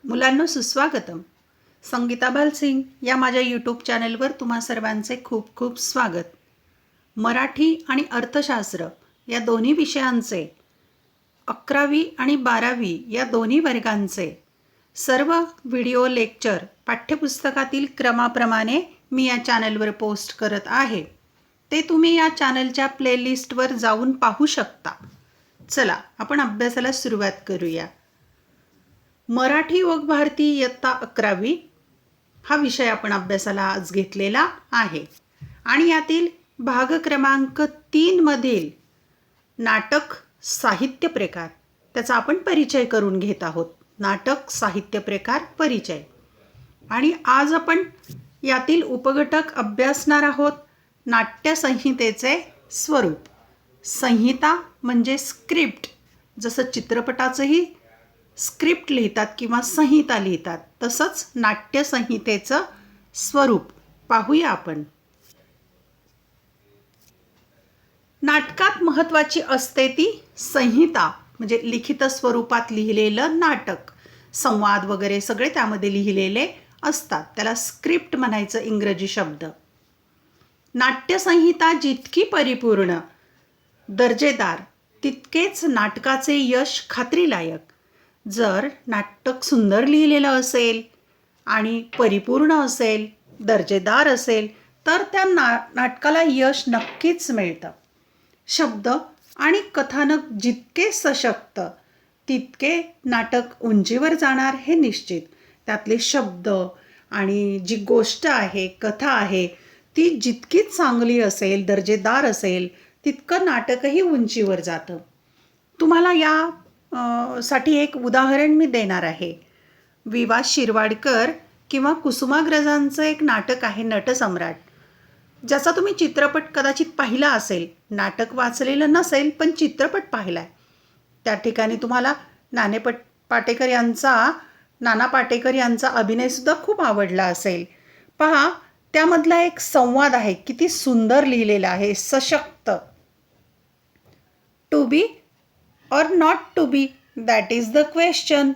मुलांनो सुस्वागतम. संगीता भालसिंग या माझ्या यूट्यूब चॅनलवर तुम्हा सर्वांचे खूप खूप स्वागत. मराठी आणि अर्थशास्त्र या दोन्ही विषयांचे 11वी आणि 12वी या दोन्ही वर्गांचे सर्व व्हिडिओ लेक्चर पाठ्यपुस्तकातील क्रमाप्रमाणे मी या चॅनलवर पोस्ट करत आहे. ते तुम्ही या चॅनलच्या प्लेलिस्टवर जाऊन पाहू शकता. चला आपण अभ्यासाला सुरुवात करूया. मराठी व भारती इयत्ता 11वी हा विषय आपण अभ्यासाला आज घेतलेला आहे आणि यातील भाग क्रमांक 3 मधील नाटक साहित्य प्रकार त्याचा आपण परिचय करून घेत आहोत. नाटक साहित्य प्रकार परिचय. आणि आज आपण यातील उपघटक अभ्यासणार आहोत. नाट्य संहितेचे स्वरूप. संहिता म्हणजे स्क्रिप्ट. जसं चित्रपटाचंही स्क्रिप्ट लिहितात किंवा संहिता लिहितात तसंच नाट्य संहितेचं स्वरूप पाहूया आपण. नाटकात महत्त्वाची असते ती संहिता म्हणजे लिखित स्वरूपात लिहिलेलं नाटक. संवाद वगैरे सगळे त्यामध्ये लिहिलेले असतात. त्याला स्क्रिप्ट म्हणायचं इंग्रजी शब्द. नाट्यसंहिता जितकी परिपूर्ण दर्जेदार तितकेच नाटकाचे यश खात्रीलायक. जर नाटक सुंदर लिहिलेलं असेल आणि परिपूर्ण असेल दर्जेदार असेल तर त्या नाटकाला यश नक्कीच मिळतं. शब्द आणि कथानक जितके सशक्त तितके नाटक उंचीवर जाणार हे निश्चित. त्यातले शब्द आणि जी गोष्ट आहे कथा आहे ती जितकी चांगली असेल दर्जेदार असेल तितकं नाटकही उंचीवर जातं. तुम्हाला या साठी एक उदाहरण मी देणार आहे. विवा शिरवाडकर किंवा कुसुमाग्रजांचं एक नाटक आहे नटसम्राट, ज्याचा तुम्ही चित्रपट कदाचित पाहिला असेल. नाटक वाचलेलं नसेल पण चित्रपट पाहिला आहे. त्या ठिकाणी तुम्हाला नाना पाटेकर यांचा अभिनयसुद्धा खूप आवडला असेल. पहा त्यामधला एक संवाद आहे किती सुंदर लिहिलेला आहे. सशक्त. To be or not to be that is the question.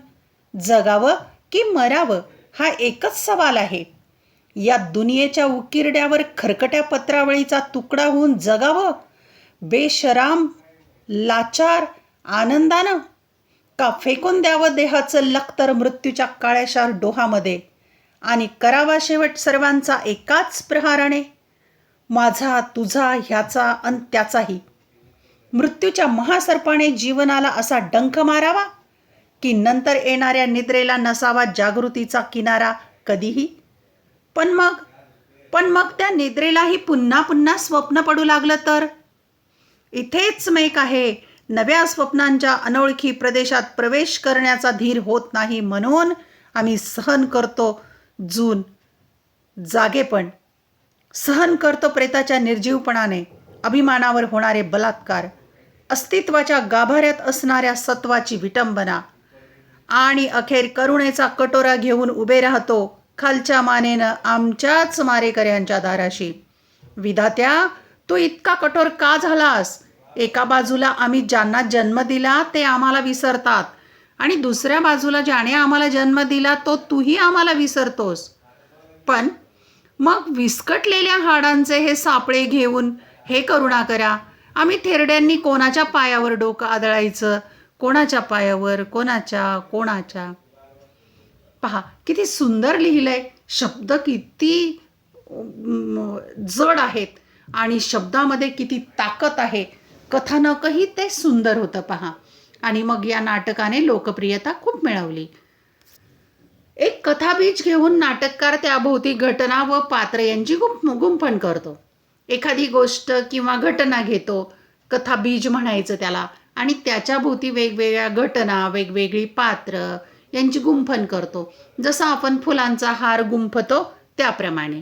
जगावं की मरावं हा एकच सवाल आहे. या दुनियेच्या उकिरड्यावर खरकट्या पत्रावळीचा तुकडा होऊन जगावं बेशराम लाचार आनंदानं का फेकून द्यावं देहाचं लखतर मृत्यूच्या काळ्याशार डोहामध्ये आणि करावा शेवट सर्वांचा एकाच प्रहाराने. माझा तुझा ह्याचा अन त्याचाही. मृत्यूच्या महासर्पाने जीवनाला असा डंख मारावा की नंतर येणाऱ्या निद्रेला नसावा जागृतीचा किनारा कधीही. पण मग त्या निद्रेलाही पुन्हा पुन्हा स्वप्न पडू लागलं तर. इथेच मेक आहे. नव्या स्वप्नांच्या अनोळखी प्रदेशात प्रवेश करण्याचा धीर होत नाही म्हणून आम्ही सहन करतो जून जागेपण. सहन करतो प्रेताच्या निर्जीवपणाने अभिमानावर होणारे बलात्कार, अस्तित्वाच्या गाभाऱ्यात असणाऱ्या सत्वाची विटंबना आणि अखेर करुणेचा कटोरा घेऊन उभे राहतो खालच्या मानेनं आमच्याच मारेकऱ्यांच्या दाराशी. विधात्या तू इतका कठोर का झालास? एका बाजूला आम्ही ज्यांना जन्म दिला ते आम्हाला विसरतात आणि दुसऱ्या बाजूला ज्याने आम्हाला जन्म दिला तो तूही आम्हाला विसरतोस. पण मग विस्कटलेल्या हाडांचे हे सापळे घेऊन हे करुणा करा. आम्ही थेरड्यांनी कोणाच्या पायावर डोकं आदळायचं? कोणाच्या पायावर? कोणाच्या? पहा किती सुंदर लिहिलंय. शब्द किती जड आहेत आणि शब्दामध्ये किती ताकद आहे. कथानकही ते सुंदर होतं पहा. आणि मग या नाटकाने लोकप्रियता खूप मिळवली. एक कथाबीज घेऊन नाटककार त्याभोवती घटना व पात्र यांची गुंफण करतो. एखादी गोष्ट किंवा घटना घेतो, कथाबीज म्हणायचं त्याला, आणि त्याच्याभोवती वेगवेगळ्या घटना वेगवेगळी पात्र यांची गुंफण करतो. जसं आपण फुलांचा हार गुंफतो त्याप्रमाणे.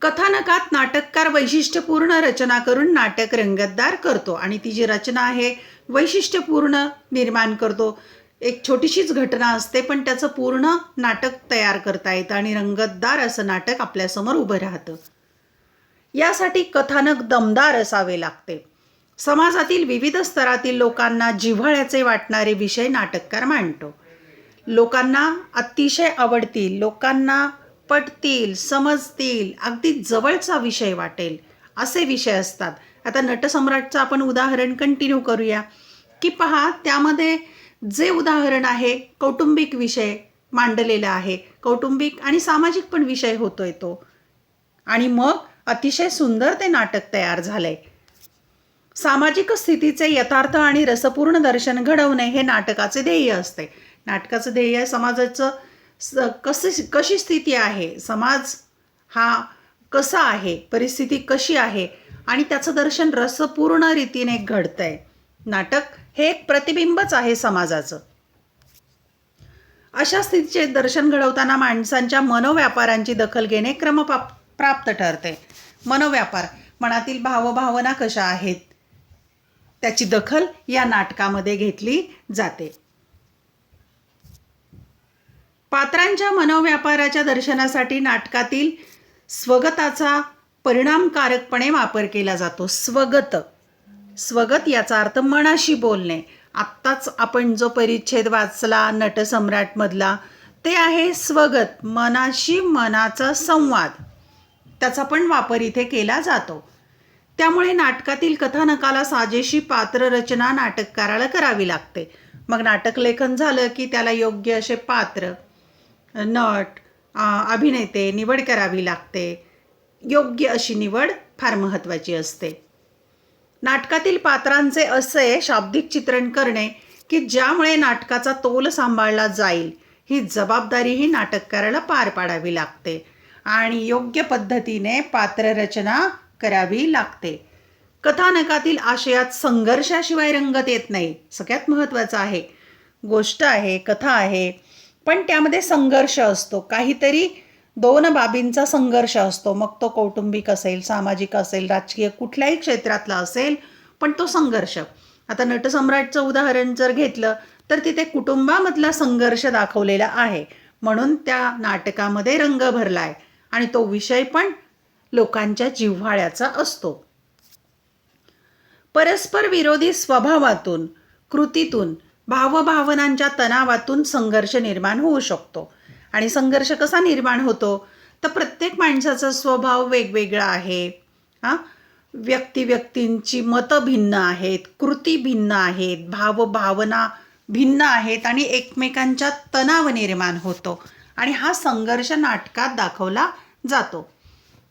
कथानकात नाटककार वैशिष्ट्यपूर्ण रचना करून नाटक रंगतदार करतो आणि ती जी रचना आहे वैशिष्ट्यपूर्ण निर्माण करतो. एक छोटीशीच घटना असते पण त्याचं पूर्ण नाटक तयार करता येतं आणि रंगतदार असं नाटक आपल्यासमोर उभं राहतं. यासाठी कथानक दमदार असावे लागते. समाजातील विविध स्तरातील लोकांना जिव्हाळ्याचे वाटणारे विषय नाटककार मांडतो. लोकांना अतिशय आवडतील, लोकांना पटतील, समजतील, अगदी जवळचा विषय वाटेल असे विषय असतात. आता नटसम्राटचं आपण उदाहरण कंटिन्यू करूया, की पहा त्यामध्ये जे उदाहरण आहे कौटुंबिक विषय मांडलेला आहे, कौटुंबिक आणि सामाजिक पण विषय होतोय तो, आणि मग अतिशय सुंदर ते नाटक तयार झालंय. सामाजिक स्थितीचे यथार्थ आणि रसपूर्ण दर्शन घडवणे हे नाटकाचे ध्येय असते. नाटकाचं ध्येय समाजाचं कशी स्थिती आहे, समाज हा कसा आहे, परिस्थिती कशी आहे आणि त्याचं दर्शन रसपूर्ण रीतीने घडतंय. नाटक हे एक प्रतिबिंबच आहे समाजाचं. अशा स्थितीचे दर्शन घडवताना माणसांच्या मनोव्यापारांची दखल घेणे क्रमप्राप्त ठरते. मनोव्यापार, मनातील भावभावना कशा आहेत त्याची दखल या नाटकामध्ये घेतली जाते. पात्रांच्या मनोव्यापाराच्या दर्शनासाठी नाटकातील स्वगताचा परिणामकारकपणे वापर केला जातो. स्वगत याचा अर्थ मनाशी बोलणे. आत्ताच आपण जो परिच्छेद वाचला नटसम्राटमधला ते आहे स्वगत, मनाशी मनाचा संवाद, त्याचा पण वापर इथे केला जातो. त्यामुळे नाटकातील कथानकाला साजेशी पात्ररचना नाटककाराला करावी लागते. मग नाटक लेखन झालं की त्याला योग्य असे पात्र, नट, अभिनेते निवड करावी लागते. योग्य अशी निवड फार महत्त्वाची असते. नाटकातील पात्रांचे असे शाब्दिक चित्रण करणे की ज्यामुळे नाटकाचा तोल सांभाळला जाईल, ही जबाबदारीही नाटककाराला पार पाडावी लागते आणि योग्य पद्धतीने पात्ररचना करावी लागते. कथानकातील आशयात संघर्षाशिवाय रंगत येत नाही. सगळ्यात महत्त्वाचं आहे. गोष्ट आहे, कथा आहे, पण त्यामध्ये संघर्ष असतो. काहीतरी दोन बाबींचा संघर्ष असतो. मग तो कौटुंबिक असेल, सामाजिक असेल, राजकीय कुठल्याही क्षेत्रातला असेल, पण तो संघर्ष. आता नटसम्राटचं उदाहरण जर घेतलं तर तिथे कुटुंबामधला संघर्ष दाखवलेला आहे, म्हणून त्या नाटकामध्ये रंग भरला आहे आणि तो विषय पण लोकांच्या जिव्हाळ्याचा असतो. परस्पर विरोधी स्वभावातून, कृतीतून, भावभावनांच्या तणावातून संघर्ष निर्माण होऊ शकतो. आणि संघर्ष कसा निर्माण होतो तर प्रत्येक माणसाचा स्वभाव वेगवेगळा आहे. व्यक्तींची मतं भिन्न आहेत, कृती भिन्न आहेत, भावभावना भिन्न आहेत आणि एकमेकांच्या तणाव निर्माण होतो आणि हा संघर्ष नाटकात दाखवला जातो.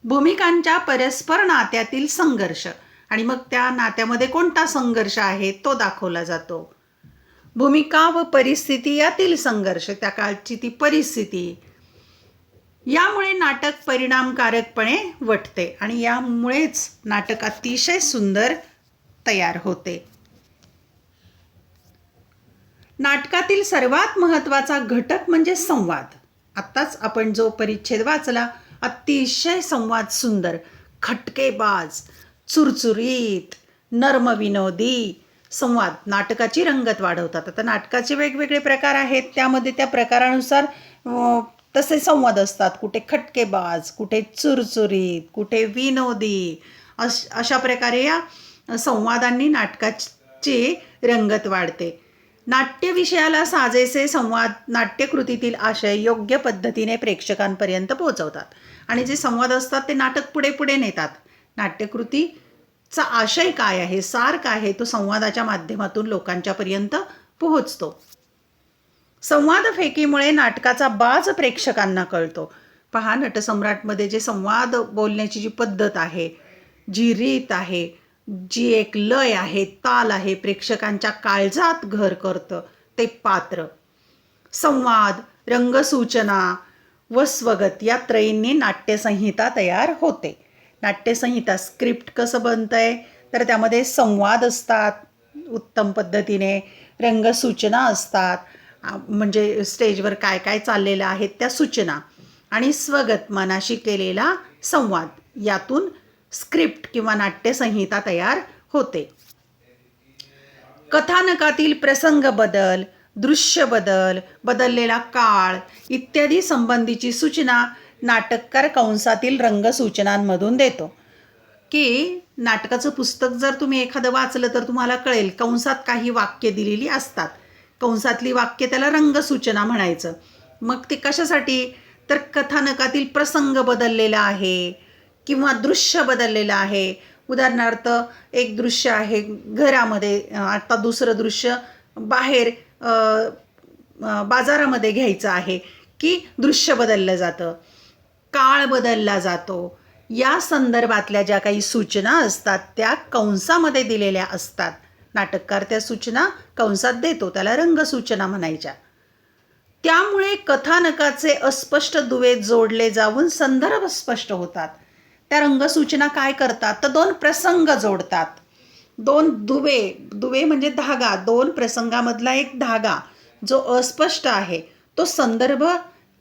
भूमिकांच्या परस्पर नात्यातील संघर्ष आणि मग त्या नात्यामध्ये कोणता संघर्ष आहे तो दाखवला जातो. भूमिका व परिस्थिती यातील संघर्ष, त्या काळची ती परिस्थिती, यामुळे नाटक परिणामकारकपणे वटते आणि यामुळेच नाटक अतिशय सुंदर तयार होते. नाटकातील सर्वात महत्त्वाचा घटक म्हणजे संवाद. आत्ताच आपण जो परिच्छेद वाचला, अतिशय संवाद सुंदर, खटकेबाज, चुरचुरीत, नर्मविनोदी संवाद नाटकाची रंगत वाढवतात. आता नाटकाचे वेगवेगळे प्रकार आहेत, त्यामध्ये त्या प्रकारानुसार तसे संवाद असतात. कुठे खटकेबाज, कुठे चुरचुरीत, कुठे विनोदी, अशा प्रकारे या संवादांनी नाटकाची रंगत वाढते. नाट्य विषयाला साजेसे संवाद नाट्यकृतीतील आशय योग्य पद्धतीने प्रेक्षकांपर्यंत पोहोचवतात आणि जे संवाद असतात ते नाटक पुढे पुढे नेतात. नाट्यकृतीचा आशय काय आहे, सार काय आहे, तो संवादाच्या माध्यमातून लोकांच्यापर्यंत पोहोचतो. संवाद फेकीमुळे नाटकाचा बाज प्रेक्षकांना कळतो. पहा, नटसम्राटमध्ये जे संवाद बोलण्याची जी पद्धत आहे, जी रीत आहे, जी एक लय आहे, ताल आहे, प्रेक्षकांच्या काळजात घर करतं ते पात्र. संवाद, रंगसूचना व स्वगत या त्रयींनी नाट्यसंहिता तयार होते. नाट्यसंहिता स्क्रिप्ट कसं बनतंय तर त्यामध्ये संवाद असतात उत्तम पद्धतीने, रंगसूचना असतात, म्हणजे स्टेजवर काय काय चाललेलं आहे त्या सूचना, आणि स्वगत मनाशी केलेला संवाद, यातून स्क्रिप्ट किंवा नाट्यसंहिता तयार होते. कथानकातील प्रसंग बदल, दृश्य बदल, बदललेला काळ इत्यादी संबंधीची सूचना नाटककार कंसातील रंगसूचनांमधून देतो. की नाटकाचं पुस्तक जर तुम्ही एखादं वाचलं तर तुम्हाला कळेल, कंसात काही वाक्य दिलेली असतात कंसातली वाक्य त्याला रंगसूचना म्हणायचं. मग ते कशासाठी? तर कथानकातील प्रसंग बदललेला आहे किंवा दृश्य बदललेलं आहे. उदाहरणार्थ एक दृश्य आहे घरामध्ये, आता दुसरं दृश्य बाहेर बाजारामध्ये घ्यायचं आहे की दृश्य बदललं जातं, काळ बदलला जातो. या संदर्भातल्या ज्या काही सूचना असतात त्या कंसामध्ये दिलेल्या असतात. नाटककार त्या सूचना कंसात देतो, त्याला रंगसूचना म्हणायच्या. त्यामुळे कथानकाचे अस्पष्ट दुवे जोडले जाऊन संदर्भ स्पष्ट होतात. त्या रंगसूचना काय करतात? तर दोन प्रसंग जोडतात. दोन दुवे म्हणजे धागा, दोन प्रसंगामधला एक धागा जो अस्पष्ट आहे तो संदर्भ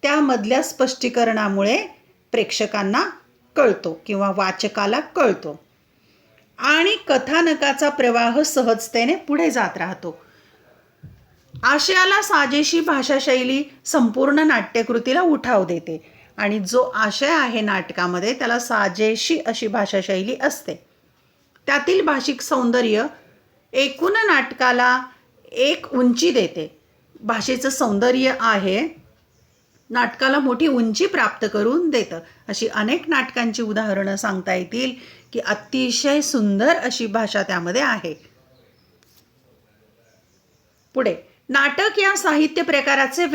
त्यामधल्या स्पष्टीकरणामुळे प्रेक्षकांना कळतो किंवा वाचकाला कळतो आणि कथानकाचा प्रवाह सहजतेने पुढे जात राहतो. आशयाला साजेशी भाषाशैली संपूर्ण नाट्यकृतीला उठाव देते आणि जो आशय आहे नाटकामध्ये त्याला साजेशी अशी भाषाशैली असते. त्यातील भाषिक सौंदर्य एकूण नाटकाला एक उंची देते. भाषेचं सौंदर्य आहे नाटकाला मोठी उंची प्राप्त करून देतं. अशी अनेक नाटकांची उदाहरणं सांगता येतील की अतिशय सुंदर अशी भाषा त्यामध्ये आहे. पुढे नाटक या साहित्य प्रकाराचे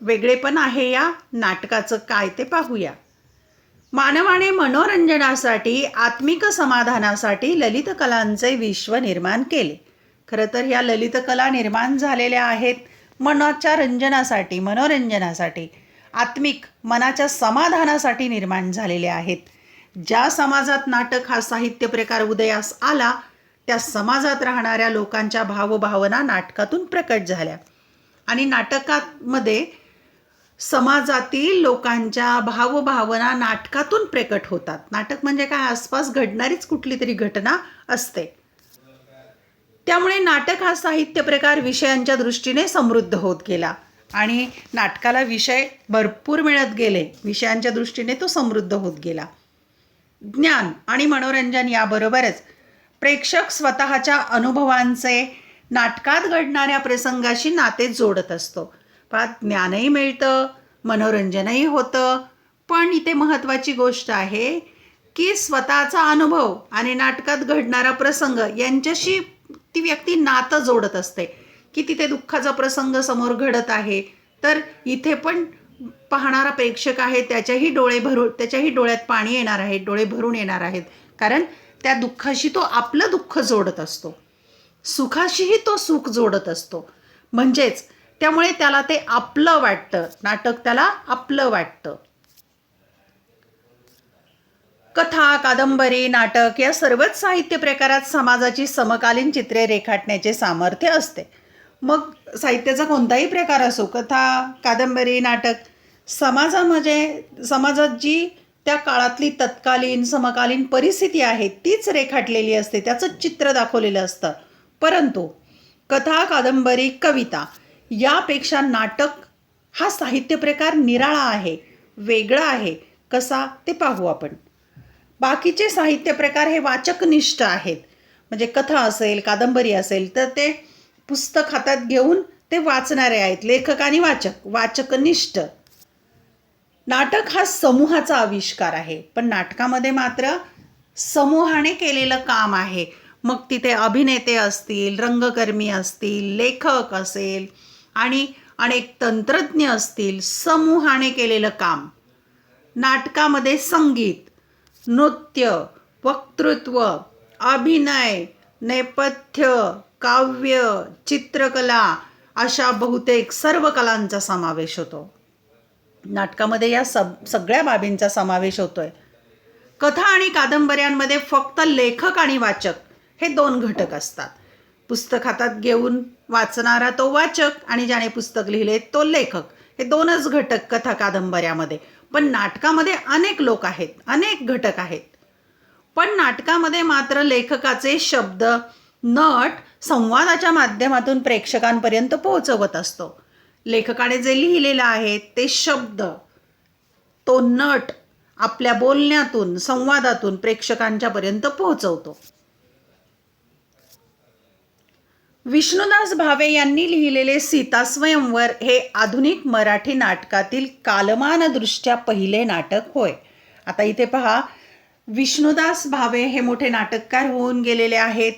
वेगळेपण आहे या नाटकाचं काय ते पाहूया. मानवाने मनोरंजनासाठी, आत्मिक समाधानासाठी ललित कलांचे विश्व निर्माण केले. खरं तर या ललित कला निर्माण झालेल्या आहेत मनाच्या रंजनासाठी, मनोरंजनासाठी, आत्मिक मनाच्या समाधानासाठी निर्माण झालेल्या आहेत. ज्या समाजात नाटक हा साहित्य प्रकार उदयास आला त्या समाजात राहणाऱ्या लोकांच्या भावभावना नाटकातून प्रकट झाल्या आणि नाटकामध्ये समाजातील लोकांच्या भावभावना नाटकातून प्रकट होतात. नाटक म्हणजे काय? आसपास घडणारीच कुठली तरी घटना असते. त्यामुळे नाटक हा साहित्य प्रकार विषयांच्या दृष्टीने समृद्ध होत गेला आणि नाटकाला विषय भरपूर मिळत गेले. विषयांच्या दृष्टीने तो समृद्ध होत गेला. ज्ञान आणि मनोरंजन याबरोबरच प्रेक्षक स्वतःच्या अनुभवांचे नाटकात घडणाऱ्या प्रसंगाशी नाते जोडत असतो. ज्ञानही मिळतं, मनोरंजनही होतं, पण इथे महत्त्वाची गोष्ट आहे की स्वतःचा अनुभव आणि नाटकात घडणारा प्रसंग यांच्याशी ती व्यक्ती नातं जोडत असते. की तिथे दुःखाचा प्रसंग समोर घडत आहे तर इथे पण पाहणारा प्रेक्षक आहे त्याच्याही डोळ्यात पाणी येणार आहे, डोळे भरून येणार आहेत, कारण त्या दुःखाशी तो आपलं दुःख जोडत असतो, सुखाशीही तो सुख जोडत असतो. म्हणजेच त्यामुळे त्याला ते आपलं वाटतं, नाटक त्याला आपलं वाटतं. कथा, कादंबरी, नाटक या सर्वच साहित्य प्रकारात समाजाची समकालीन चित्रे रेखाटण्याचे सामर्थ्य असते. मग साहित्याचा कोणताही प्रकार असो, कथा, कादंबरी, नाटक, समाजात जी त्या काळातली तत्कालीन समकालीन परिस्थिती आहे तीच रेखाटलेली असते, त्याचं चित्र दाखवलेलं असतं. परंतु कथा, कादंबरी, कविता यापेक्षा नाटक हा साहित्य प्रकार निराळा आहे, वेगळा आहे. कसा ते पाहू आपण. बाकीचे साहित्य प्रकार हे वाचकनिष्ठ आहेत. म्हणजे कथा असेल, कादंबरी असेल तर ते पुस्तक हातात घेऊन ते वाचणारे आहेत, लेखक आणि वाचकनिष्ठ. नाटक हा समूहाचा आविष्कार आहे, पण नाटकामध्ये मात्र समूहाने केलेलं काम आहे. मग तिथे अभिनेते असतील, रंगकर्मी असतील, लेखक असेल आणि अनेक तंत्रज्ञ असतील, समूहाने केलेलं काम. नाटकामध्ये संगीत, नृत्य, वक्तृत्व, अभिनय, नेपथ्य, काव्य, चित्रकला अशा बहुतेक सर्व कलांचा समावेश होतो. नाटकामध्ये या सगळ्या बाबींचा समावेश होतोय. कथा आणि कादंबऱ्यांमध्ये फक्त लेखक आणि वाचक हे दोन घटक असतात. पुस्तक हातात घेऊन वाचणारा तो वाचक आणि ज्याने पुस्तक लिहिले तो लेखक, हे दोनच घटक कथा कादंबऱ्यामध्ये. पण नाटकामध्ये अनेक लोक आहेत, अनेक घटक आहेत. पण नाटकामध्ये मात्र लेखकाचे शब्द नट संवादाच्या माध्यमातून प्रेक्षकांपर्यंत पोहोचवत असतो. लेखकाने जे लिहिलेलं आहे ते शब्द तो नट आपल्या बोलण्यातून, संवादातून प्रेक्षकांच्या पर्यंत पोहोचवतो. विष्णुदास भावे यांनी लिहिलेले सीता स्वयंवर हे आधुनिक मराठी नाटकातील कालमानदृष्ट्या पहिले नाटक होय. आता इथे पहा, विष्णुदास भावे हे मोठे नाटककार होऊन गेलेले आहेत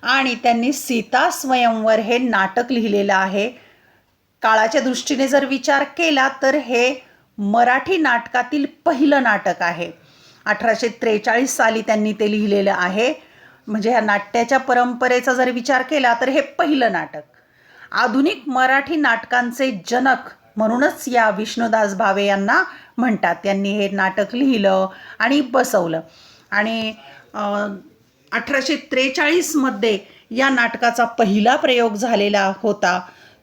आणि त्यांनी सीता स्वयंवर हे नाटक लिहिलेलं आहे. काळाच्या दृष्टीने जर विचार केला तर हे मराठी नाटकातील पहिलं नाटक आहे. 1843 साली त्यांनी ते लिहिलेलं आहे. म्हणजे ह्या नाट्याच्या परंपरेचा जर विचार केला तर हे पहिलं नाटक. आधुनिक मराठी नाटकांचे जनक म्हणूनच या विष्णुदास भावे यांना म्हणतात. त्यांनी हे नाटक लिहिलं आणि बसवलं आणि 1843मध्ये या नाटकाचा पहिला प्रयोग झालेला होता.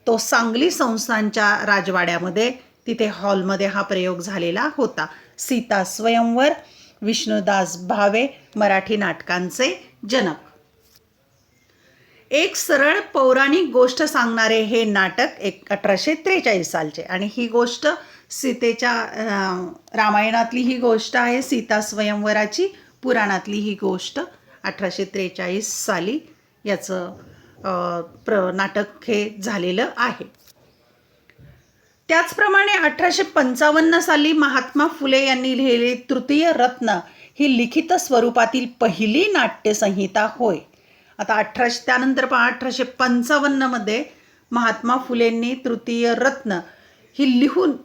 तो सांगली संस्थानच्या राजवाड्यामध्ये, तिथे हॉलमध्ये हा प्रयोग झालेला होता. सीता स्वयंवर, विष्णुदास भावे, मराठी नाटकांचे जनक. एक सरळ पौराणिक गोष्ट सांगणारे हे नाटक 1843 सालचे आणि ही गोष्ट सीतेच्या रामायणातली ही गोष्ट आहे, सीता स्वयंवराची. पुराणातली ही गोष्ट 1843 साली याचं नाटक हे झालेलं आहे. त्याचप्रमाणे 1855 साली महात्मा फुले यांनी लिहिलेली तृतीय रत्न ही लिखित स्वरूपातील पहिली नाट्यसंहिता होय. आता त्यानंतर पहा, 1855मध्ये महात्मा फुलेंनी तृतीय रत्न ही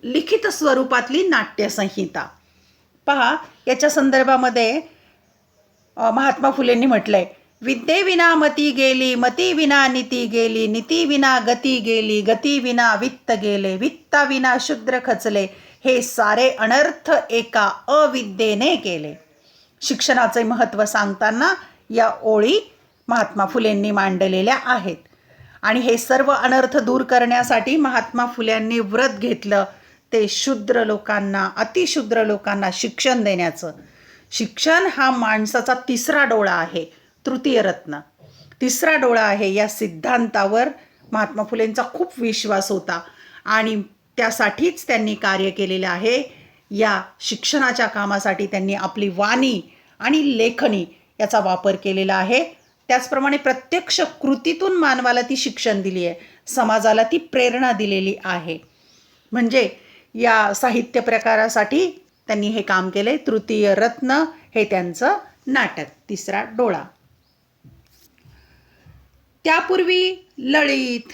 लिखित स्वरूपातली नाट्यसंहिता पहा. याच्या संदर्भामध्ये महात्मा फुलेंनी म्हटलंय, विद्येविना मती गेली, मती विना नीती गेली, नीती विना गती गेली, गती विना वित्त गेले, वित्ताविना शूद्र खचले, हे सारे अनर्थ एका अविद्येने केले. शिक्षणाचे महत्त्व सांगताना या ओळी महात्मा फुलेंनी मांडलेल्या आहेत. आणि हे सर्व अनर्थ दूर करण्यासाठी महात्मा फुल्यांनी व्रत घेतलं, ते शूद्र लोकांना, अतिशूद्र लोकांना शिक्षण देण्याचं. शिक्षण हा माणसाचा तिसरा डोळा आहे. तृतीय रत्न तिसरा डोळा आहे. या सिद्धांतावर महात्मा फुलेंचा खूप विश्वास होता आणि त्यासाठीच त्यांनी कार्य केलेलं आहे. या शिक्षणाच्या कामासाठी त्यांनी आपली वाणी आणि लेखणी याचा वापर केलेला आहे. त्याचप्रमाणे प्रत्यक्ष कृतीतून मानवाला ती शिक्षण दिली आहे, समाजाला ती प्रेरणा दिलेली आहे. म्हणजे या साहित्य प्रकारासाठी त्यांनी हे काम केले. तृतीय रत्न हे त्यांचं नाटक, तिसरा डोळा. त्यापूर्वी ललित,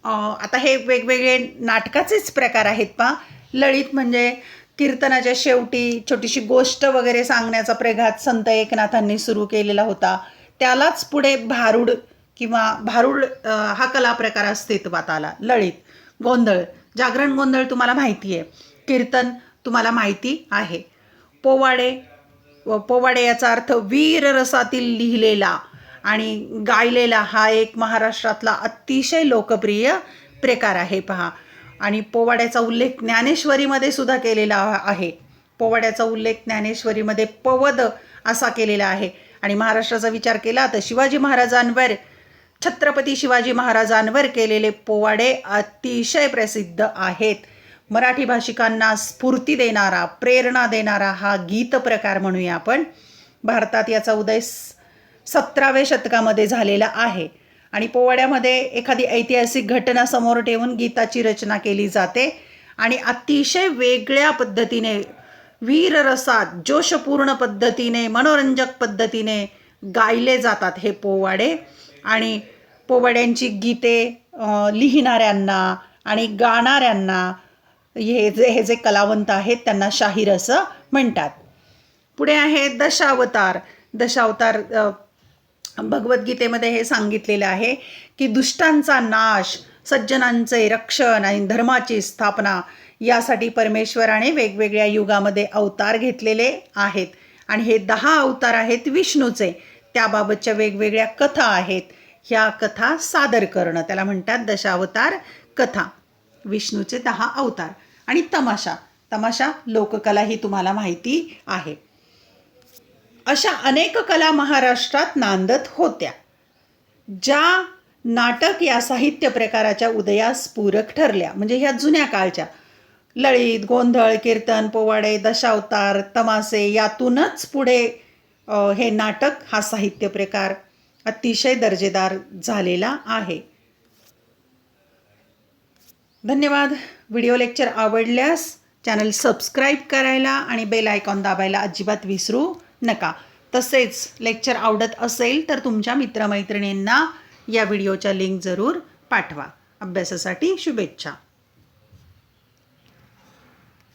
आता हे वेगवेगळे नाटकाचेच प्रकार आहेत पहा. ललित म्हणजे कीर्तनाच्या शेवटी छोटीशी गोष्ट वगैरे सांगण्याचा प्रघात संत एकनाथांनी सुरू केलेला होता. त्यालाच पुढे भारुड किंवा भारुड हा कला प्रकार अस्तित्वात आला. ललित, गोंधळ, जागरण गोंधळ तुम्हाला माहिती आहे, कीर्तन तुम्हाला माहिती आहे. पोवाडे, पोवाडे याचा अर्थ वीर रसातील लिहिलेला आणि गायलेला हा एक महाराष्ट्रातला अतिशय लोकप्रिय प्रकार आहे पहा. आणि पोवाड्याचा उल्लेख ज्ञानेश्वरीमध्ये सुद्धा केलेला आहे. पोवाड्याचा उल्लेख ज्ञानेश्वरीमध्ये पवद असा केलेला आहे. आणि महाराष्ट्राचा विचार केला तर शिवाजी महाराजांवर, छत्रपती शिवाजी महाराजांवर केलेले पोवाडे अतिशय प्रसिद्ध आहेत. मराठी भाषिकांना स्फूर्ती देणारा, प्रेरणा देणारा हा गीत प्रकार म्हणूया आपण. भारतात याचा उदय 17व्या शतकामध्ये झालेला आहे. आणि पोवाड्यामध्ये एखादी ऐतिहासिक घटना समोर ठेवून गीताची रचना केली जाते आणि अतिशय वेगळ्या पद्धतीने, वीररसात, जोशपूर्ण पद्धतीने, मनोरंजक पद्धतीने गायले जातात हे पोवाडे. आणि पोवाड्यांची गीते लिहिणाऱ्यांना आणि गाणाऱ्यांना हे जे कलावंत आहेत त्यांना शाहीर असं म्हणतात. पुढे आहे दशावतार. दशावतार भगवद्गीतेमध्ये हे सांगितलेलं आहे की दुष्टांचा नाश, सज्जनांचे रक्षण आणि धर्माची स्थापना यासाठी परमेश्वराने वेगवेगळ्या युगामध्ये अवतार घेतलेले आहेत. आणि हे 10 अवतार आहेत विष्णूचे. त्याबाबतच्या वेगवेगळ्या कथा आहेत. ह्या कथा सादर करणं त्याला म्हणतात दशावतार कथा. विष्णूचे 10 अवतार. आणि तमाशा, तमाशा लोककला ही तुम्हाला माहिती आहे. अशा अनेक कला महाराष्ट्रात नांदत होत्या, ज्या नाटक या साहित्य प्रकाराच्या उदयास पूरक ठरल्या. म्हणजे ह्या जुन्या काळच्या ललित, गोंधळ, कीर्तन, पोवाडे, दशावतार, तमासे यातूनच पुढे हे नाटक हा साहित्य प्रकार अतिशय दर्जेदार झालेला आहे. धन्यवाद. व्हिडिओ लेक्चर आवडल्यास चॅनल सबस्क्राईब करायला आणि बेल आयकॉन दाबायला अजिबात विसरू नका. तसेच लेक्चर आवडत असेल तर तुमच्या मित्रमैत्रिणींना या व्हिडिओच्या लिंक जरूर पाठवा. अभ्यासासाठी शुभेच्छा.